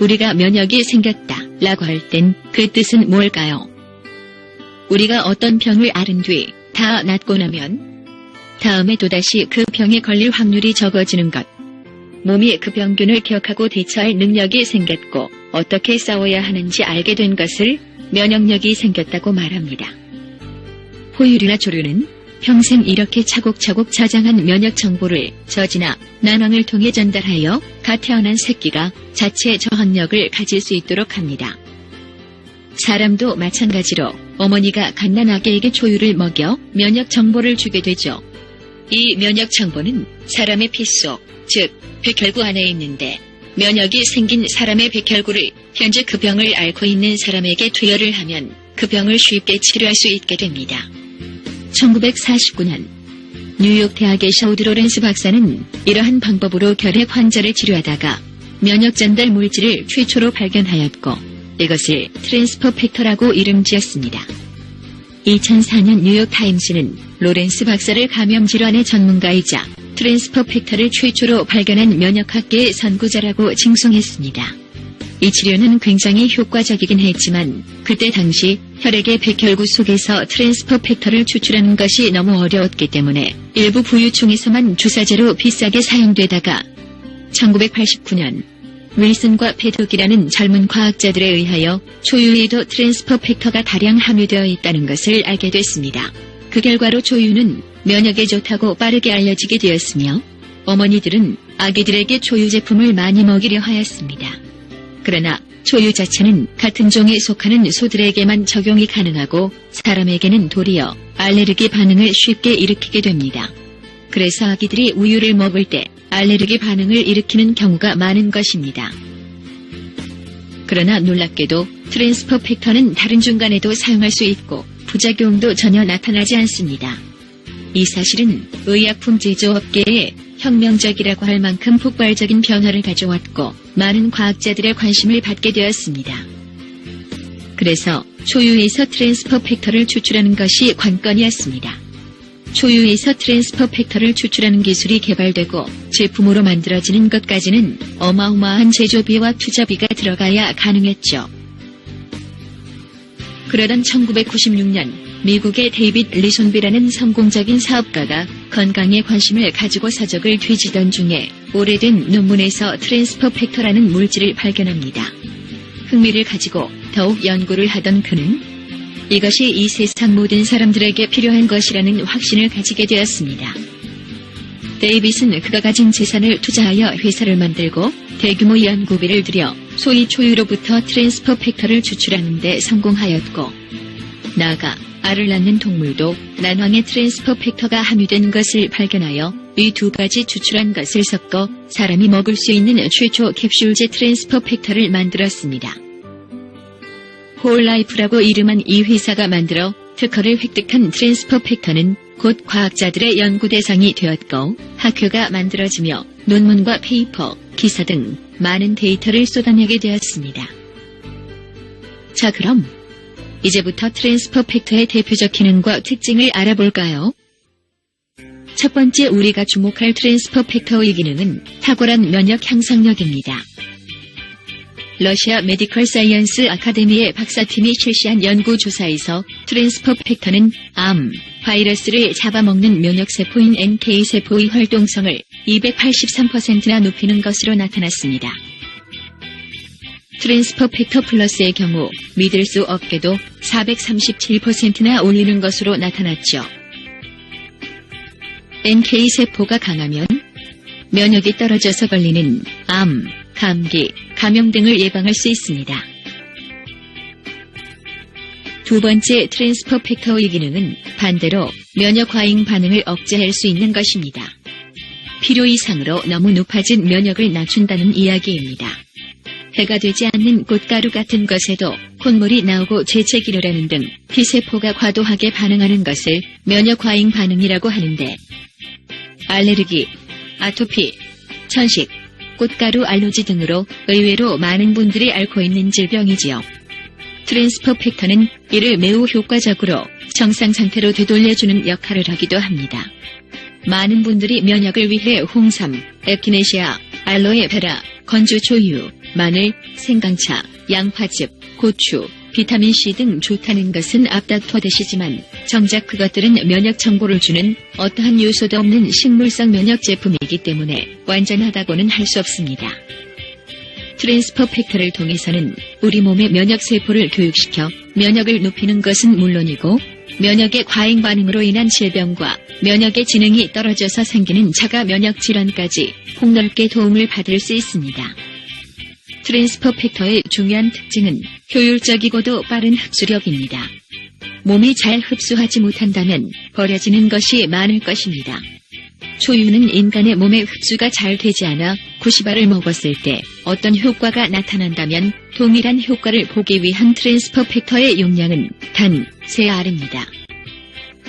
우리가 면역이 생겼다 라고 할 땐 그 뜻은 뭘까요? 우리가 어떤 병을 앓은 뒤 다 낫고 나면 다음에 또다시 그 병에 걸릴 확률이 적어지는 것. 몸이 그 병균을 기억하고 대처할 능력이 생겼고 어떻게 싸워야 하는지 알게 된 것을 면역력이 생겼다고 말합니다. 포유류나 조류는 평생 이렇게 차곡차곡 저장한 면역 정보를 젖이나 난황을 통해 전달하여 갓 태어난 새끼가 자체 저항력을 가질 수 있도록 합니다. 사람도 마찬가지로 어머니가 갓난아기에게 초유를 먹여 면역 정보를 주게 되죠. 이 면역 정보는 사람의 피 속, 즉 백혈구 안에 있는데 면역이 생긴 사람의 백혈구를 현재 그 병을 앓고 있는 사람에게 투여를 하면 그 병을 쉽게 치료할 수 있게 됩니다. 1949년 뉴욕 대학의 샤우드 로렌스 박사는 이러한 방법으로 결핵 환자를 치료하다가 면역 전달 물질을 최초로 발견하였고 이것을 트랜스퍼 팩터라고 이름 지었습니다. 2004년 뉴욕 타임스는 로렌스 박사를 감염 질환의 전문가이자 트랜스퍼 팩터를 최초로 발견한 면역학계의 선구자라고 칭송했습니다. 이 치료는 굉장히 효과적이긴 했지만 그때 당시 혈액의 백혈구 속에서 트랜스퍼 팩터를 추출하는 것이 너무 어려웠기 때문에 일부 부유층에서만 주사제로 비싸게 사용되다가 1989년 윌슨과 패독이라는 젊은 과학자들에 의하여 초유에도 트랜스퍼 팩터가 다량 함유되어 있다는 것을 알게 됐습니다. 그 결과로 초유는 면역에 좋다고 빠르게 알려지게 되었으며 어머니들은 아기들에게 초유 제품을 많이 먹이려 하였습니다. 그러나 초유 자체는 같은 종에 속하는 소들에게만 적용이 가능하고 사람에게는 도리어 알레르기 반응을 쉽게 일으키게 됩니다. 그래서 아기들이 우유를 먹을 때 알레르기 반응을 일으키는 경우가 많은 것입니다. 그러나 놀랍게도 트랜스퍼 팩터는 다른 중간에도 사용할 수 있고 부작용도 전혀 나타나지 않습니다. 이 사실은 의약품 제조업계에 혁명적이라고 할 만큼 폭발적인 변화를 가져왔고 많은 과학자들의 관심을 받게 되었습니다. 그래서 초유에서 트랜스퍼 팩터를 추출하는 것이 관건이었습니다. 초유에서 트랜스퍼 팩터를 추출하는 기술이 개발되고 제품으로 만들어지는 것까지는 어마어마한 제조비와 투자비가 들어가야 가능했죠. 그러던 1996년 미국의 데이빗 리손비라는 성공적인 사업가가 건강에 관심을 가지고 서적을 뒤지던 중에 오래된 논문에서 트랜스퍼 팩터라는 물질을 발견합니다. 흥미를 가지고 더욱 연구를 하던 그는 이것이 이 세상 모든 사람들에게 필요한 것이라는 확신을 가지게 되었습니다. 데이빗은 그가 가진 재산을 투자하여 회사를 만들고 대규모 연구비를 들여 소위 초유로부터 트랜스퍼 팩터를 추출하는 데 성공하였고 나아가 알을 낳는 동물도 난황에 트랜스퍼 팩터가 함유된 것을 발견하여 이 두 가지 추출한 것을 섞어 사람이 먹을 수 있는 최초 캡슐제 트랜스퍼 팩터를 만들었습니다. 홀라이프라고 이름한 이 회사가 만들어 특허를 획득한 트랜스퍼 팩터는 곧 과학자들의 연구 대상이 되었고 학회가 만들어지며 논문과 페이퍼, 기사 등 많은 데이터를 쏟아내게 되었습니다. 자, 그럼 이제부터 트랜스퍼 팩터의 대표적 기능과 특징을 알아볼까요? 첫 번째 우리가 주목할 트랜스퍼 팩터의 기능은 탁월한 면역 향상력입니다. 러시아 메디컬 사이언스 아카데미의 박사팀이 실시한 연구조사에서 트랜스퍼 팩터는 암, 바이러스를 잡아먹는 면역세포인 NK세포의 활동성을 283%나 높이는 것으로 나타났습니다. 트랜스퍼 팩터 플러스의 경우 믿을 수 없게도 437%나 올리는 것으로 나타났죠. NK세포가 강하면 면역이 떨어져서 걸리는 암, 감기, 감염 등을 예방할 수 있습니다. 두 번째 트랜스퍼 팩터의 기능은 반대로 면역 과잉 반응을 억제할 수 있는 것입니다. 필요 이상으로 너무 높아진 면역을 낮춘다는 이야기입니다. 해가 되지 않는 꽃가루 같은 것에도 콧물이 나오고 재채기를 하는 등 T세포가 과도하게 반응하는 것을 면역 과잉 반응이라고 하는데 알레르기, 아토피, 천식, 꽃가루 알러지 등으로 의외로 많은 분들이 앓고 있는 질병이지요. 트랜스퍼 팩터는 이를 매우 효과적으로 정상 상태로 되돌려주는 역할을 하기도 합니다. 많은 분들이 면역을 위해 홍삼, 에키네시아, 알로에베라, 건조 초유, 마늘, 생강차, 양파즙, 고추, 비타민C 등 좋다는 것은 앞다퉈듯이지만 정작 그것들은 면역 정보를 주는 어떠한 요소도 없는 식물성 면역 제품이기 때문에 완전하다고는 할 수 없습니다. 트랜스퍼 팩터를 통해서는 우리 몸의 면역 세포를 교육시켜 면역을 높이는 것은 물론이고 면역의 과잉 반응으로 인한 질병과 면역의 지능이 떨어져서 생기는 자가 면역 질환까지 폭넓게 도움을 받을 수 있습니다. 트랜스퍼 팩터의 중요한 특징은 효율적이고도 빠른 흡수력입니다. 몸이 잘 흡수하지 못한다면 버려지는 것이 많을 것입니다. 초유는 인간의 몸에 흡수가 잘 되지 않아 구시발을 먹었을 때 어떤 효과가 나타난다면 동일한 효과를 보기 위한 트랜스퍼 팩터의 용량은 단 3R입니다.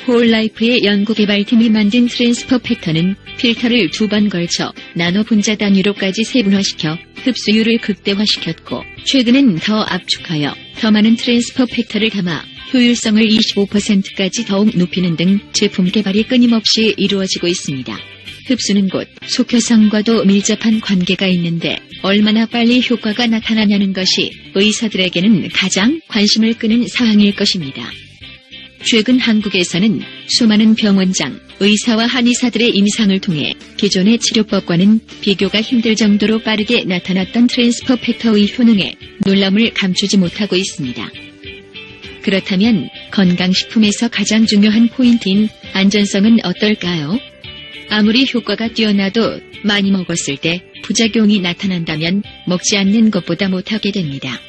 홀라이프의 연구개발팀이 만든 트랜스퍼 팩터는 필터를 2번 걸쳐 나노 분자 단위로까지 세분화시켜 흡수율을 극대화시켰고 최근엔 더 압축하여 더 많은 트랜스퍼 팩터를 담아 효율성을 25%까지 더욱 높이는 등 제품 개발이 끊임없이 이루어지고 있습니다. 흡수는 곧 속효성과도 밀접한 관계가 있는데 얼마나 빨리 효과가 나타나냐는 것이 의사들에게는 가장 관심을 끄는 사항일 것입니다. 최근 한국에서는 수많은 병원장, 의사와 한의사들의 임상을 통해 기존의 치료법과는 비교가 힘들 정도로 빠르게 나타났던 트랜스퍼 팩터의 효능에 놀람을 감추지 못하고 있습니다. 그렇다면 건강식품에서 가장 중요한 포인트인 안전성은 어떨까요? 아무리 효과가 뛰어나도 많이 먹었을 때 부작용이 나타난다면 먹지 않는 것보다 못하게 됩니다.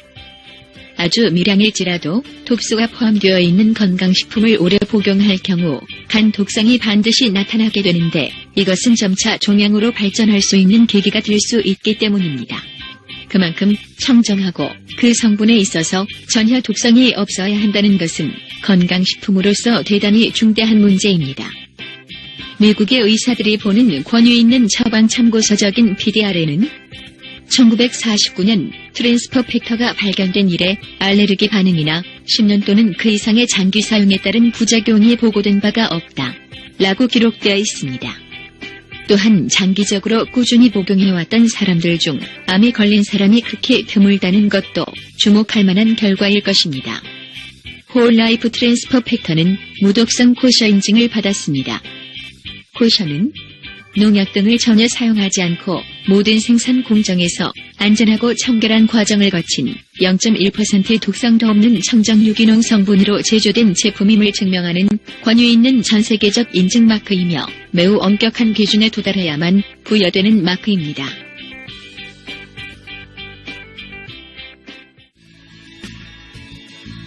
아주 미량일지라도 독소가 포함되어 있는 건강식품을 오래 복용할 경우 간 독성이 반드시 나타나게 되는데 이것은 점차 종양으로 발전할 수 있는 계기가 될 수 있기 때문입니다. 그만큼 청정하고 그 성분에 있어서 전혀 독성이 없어야 한다는 것은 건강식품으로서 대단히 중대한 문제입니다. 미국의 의사들이 보는 권위 있는 처방 참고서적인 PDR에는 1949년 트랜스퍼 팩터가 발견된 이래 알레르기 반응이나 10년 또는 그 이상의 장기 사용에 따른 부작용이 보고된 바가 없다 라고 기록되어 있습니다. 또한 장기적으로 꾸준히 복용해왔던 사람들 중 암에 걸린 사람이 극히 드물다는 것도 주목할 만한 결과일 것입니다. 홀라이프 트랜스퍼 팩터는 무독성 코셔 인증을 받았습니다. 코셔는 농약 등을 전혀 사용하지 않고 모든 생산 공정에서 안전하고 청결한 과정을 거친 0.1% 독성도 없는 청정 유기농 성분으로 제조된 제품임을 증명하는 권위 있는 전 세계적 인증 마크이며 매우 엄격한 기준에 도달해야만 부여되는 마크입니다.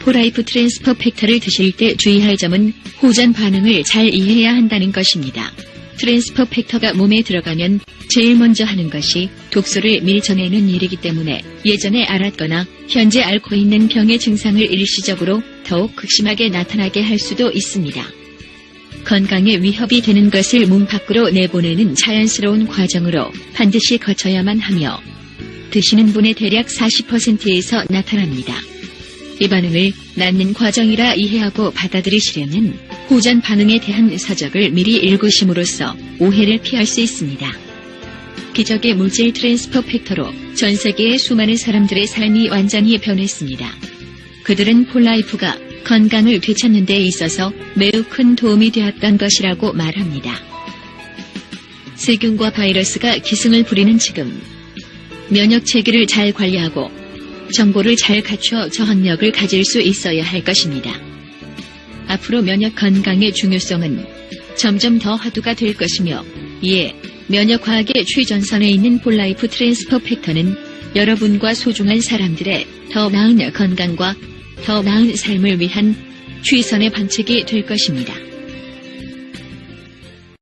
홀라이프 트랜스퍼 팩터를 드실 때 주의할 점은 호전 반응을 잘 이해해야 한다는 것입니다. 트랜스퍼 팩터가 몸에 들어가면 제일 먼저 하는 것이 독소를 밀쳐내는 일이기 때문에 예전에 앓았거나 현재 앓고 있는 병의 증상을 일시적으로 더욱 극심하게 나타나게 할 수도 있습니다. 건강에 위협이 되는 것을 몸 밖으로 내보내는 자연스러운 과정으로 반드시 거쳐야만 하며 드시는 분의 대략 40%에서 나타납니다. 이 반응을 낫는 과정이라 이해하고 받아들이시려면 호전 반응에 대한 서적을 미리 읽으심으로써 오해를 피할 수 있습니다. 기적의 물질 트랜스퍼 팩터로 전 세계의 수많은 사람들의 삶이 완전히 변했습니다. 그들은 홀라이프가 건강을 되찾는 데 있어서 매우 큰 도움이 되었던 것이라고 말합니다. 세균과 바이러스가 기승을 부리는 지금 면역 체계를 잘 관리하고 정보를 잘 갖춰 저항력을 가질 수 있어야 할 것입니다. 앞으로 면역 건강의 중요성은 점점 더 화두가 될 것이며 이에 면역과학의 최전선에 있는 홀라이프 트랜스퍼 팩터는 여러분과 소중한 사람들의 더 나은 건강과 더 나은 삶을 위한 최선의 방책이 될 것입니다.